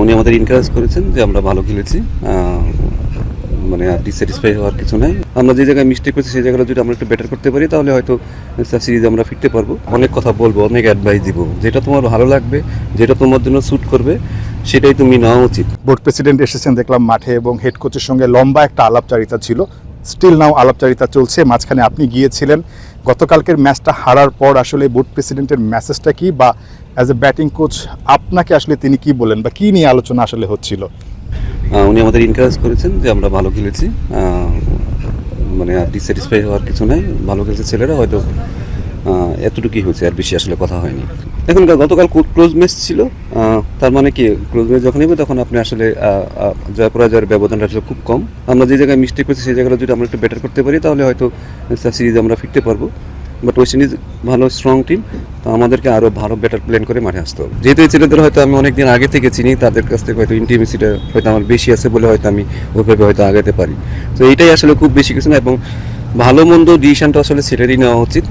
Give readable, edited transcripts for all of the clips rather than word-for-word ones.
উনি আমাদের এনকারেজ করেছেন যে আমরা ভালো খেলেছি, মানে আর ডিস্যাটিসফাই হওয়ার কিছু নাই। আমরা যে জায়গায় মিস্টেক করছি সেই জায়গাটা যদি আমরা একটু বেটার করতে পারি তাহলে হয়তো সিরিজে আমরা ফিরতে পারবো। অনেক কথা বলবো, অনেক অ্যাডভাইস দিব, যেটা তোমার ভালো লাগবে, যেটা তোমার জন্য স্যুট করবে সেটাই তুমি নেওয়া উচিত। বোর্ড প্রেসিডেন্ট এসেছেন দেখলাম মাঠে, এবং হেড কোচের সঙ্গে লম্বা একটা আলাপচারিতা ছিল। স্টিল নাও আলাপচারিতা চলছে, মাঝখানে আপনি গিয়েছিলেন। গতকালকের ম্যাচটা হারার পর আসলে বোর্ড প্রেসিডেন্টের মেসেজটা কি, বা অ্যাজ এ ব্যাটিং কোচ আপনাকে আসলে তিনি কি বলেন, বা কী নিয়ে আলোচনা আসলে হচ্ছিল? উনি আমাদের এনকারেজ করেছেন যে আমরা ভালো খেলেছি, মানে আর ডিস্যাটিসফাই হওয়ার কিছু নাই। ভালো খেলছে ছেলেরা, হয়তো এতটুকুই হয়েছে, আর বেশি আসলে কথা হয়নি। এখন গতকাল ক্লোজ ম্যাচ ছিল, তার মানে কি ক্লোজ ম্যাচ যখন হবে তখন আপনি আসলে জয় পরাজয়ের ব্যবধানটা আসলে খুব কম। আমরা যে জায়গায় মিস্টেক করছি সেই জায়গাটা যদি আমরা একটু বেটার করতে পারি তাহলে হয়তো সিরিজে আমরা ফিরতে পারবো। বাট ওয়েস্ট ইন্ডিজ ভালো স্ট্রং টিম, তো আমাদেরকে আরও ভালো বেটার প্ল্যান করে মাঠে আসতে হবে। যেহেতু এই ছেলেদের হয়তো আমি অনেকদিন আগে থেকে চিনি, তাদের কাছ থেকে হয়তো ইন্টিমেসিটা হয়তো আমার বেশি আছে বলে হয়তো আমি ওইভাবে হয়তো আগাতে পারি। তো এইটাই আসলে খুব বেশি কিছু না, এবং ভালো মন্দ ডিসিশনটা আসলে ছেলেরই নেওয়া উচিত।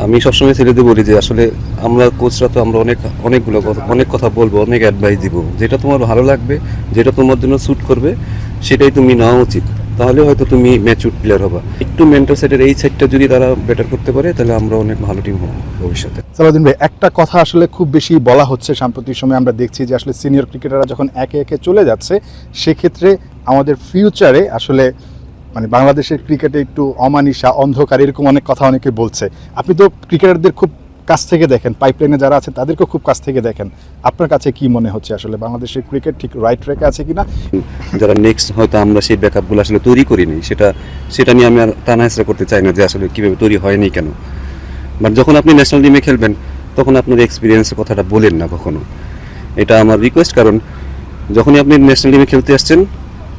আমি সবসময় ছেলেদের বলি যে আসলে আমরা কোচরা তো আমরা অনেক কথা বলবো, অনেক অ্যাডভাইস দিব, যেটা তোমার ভালো লাগবে, যেটা তোমার জন্য স্যুট করবে সেটাই তুমি নেওয়া উচিত। তাহলে হয়তো তুমি ম্যাচিউর প্লেয়ার হবা। একটু মেন্টাল সাইডের এই সাইডটা যদি তারা বেটার করতে পারে তাহলে আমরা অনেক ভালো টিম হবো ভবিষ্যতে। সালাউদ্দিন ভাই, একটা কথা আসলে খুব বেশি বলা হচ্ছে সাম্প্রতিক সময়, আমরা দেখছি যে আসলে সিনিয়র ক্রিকেটাররা যখন একে একে চলে যাচ্ছে, সেক্ষেত্রে আমাদের ফিউচারে আসলে মানে বাংলাদেশের ক্রিকেটে একটু অমানিসা, অন্ধকার, এরকম অনেক কথা অনেকে বলছে। আপনি তো ক্রিকেটারদের খুব কাছ থেকে দেখেন, পাইপলাইনে যারা আছে তাদেরকেও খুব কাছ থেকে দেখেন। আপনার কাছে কি মনে হচ্ছে আসলে বাংলাদেশের ক্রিকেট ঠিক রাইট ট্র্যাকে আছে কিনা? যারা নেক্সট হয়তো আমরা সেই ব্যাকআপগুলো আসলে তৈরি করিনি, সেটা নিয়ে আমি আর টানাহেসরা করতে চাই না যে আসলে কীভাবে তৈরি হয়নি কেন। বাট যখন আপনি ন্যাশনাল টিমে খেলবেন তখন আপনার এক্সপিরিয়েন্সের কথাটা বলেন না কখনো, এটা আমার রিকোয়েস্ট। কারণ যখনই আপনি ন্যাশনাল টিমে খেলতে আসছেন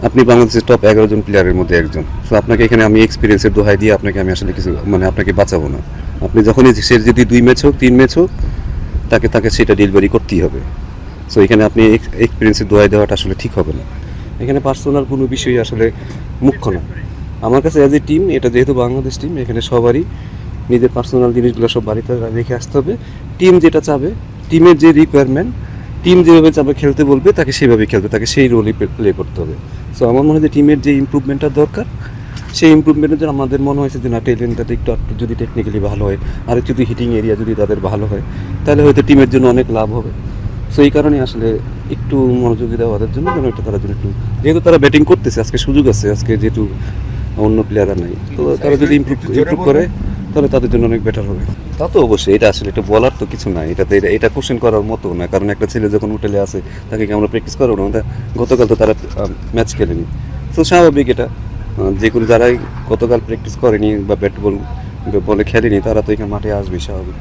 আপনি বাংলাদেশের টপ 11 জন প্লেয়ারের মধ্যে একজন। তো আপনাকে এখানে আমি এক্সপিরিয়েন্সের দোহাই দিয়ে আপনাকে আমি আসলে কিছু আপনাকে বাঁচাবো না। আপনি যখনই সে যদি 2 ম্যাচ হোক 3 ম্যাচ হোক তাকে সেটা ডেলিভারি করতেই হবে। সো এখানে আপনি এক্সপিরিয়েন্সের দোহাই দেওয়াটা আসলে ঠিক হবে না। এখানে পার্সোনাল কোনো বিষয় আসলে মুখ্য না আমার কাছে। অ্যাজ এ টিম, এটা যেহেতু বাংলাদেশ টিম, এখানে সবারই নিজের পার্সোনাল জিনিসগুলো সব বাড়িতে রেখে আসতে হবে। টিম যেটা চাবে, টিমের যে রিকোয়ারমেন্ট, টিম যেভাবে চাবে খেলতে বলবে তাকে সেভাবেই খেলতে, তাকে সেই রোলই প্লে করতে হবে। সো আমার মনে হয় যে টিমের যে ইমপ্রুভমেন্টটা দরকার, সেই ইমপ্রুভমেন্টের জন্য আমাদের মনে হয়েছে যে না, ট্যালেন্টটা একটু যদি টেকনিক্যালি ভালো হয় আর যদি হিটিং এরিয়া যদি তাদের ভালো হয় তাহলে হয়তো টিমের জন্য অনেক লাভ হবে। সো এই কারণে আসলে একটু মনোযোগী দেওয়া ওদের জন্য, যেন এটা তারা জন্য একটু, যেহেতু তারা ব্যাটিং করতেছে আজকে, সুযোগ আছে আজকে, যেহেতু অন্য প্লেয়াররা নাই, তো তারা যদি ইমপ্রুভ করে তাহলে তাদের জন্য অনেক বেটার হবে। তা তো অবশ্যই, এটা আসলে এটা বলার তো কিছু নাই, এটা কোশ্চেন করার মতো না। কারণ একটা ছেলে যখন হোটেলে আসে তাকে কি আমরা প্র্যাকটিস করবো না? গতকাল তো তারা ম্যাচ খেলেনি, তো স্বাভাবিক এটা। যে কোনো যারাই গতকাল প্র্যাকটিস করেনি বা ব্যাট বলে খেলেনি তারা তো এখানে মাঠে আসবে, স্বাভাবিক।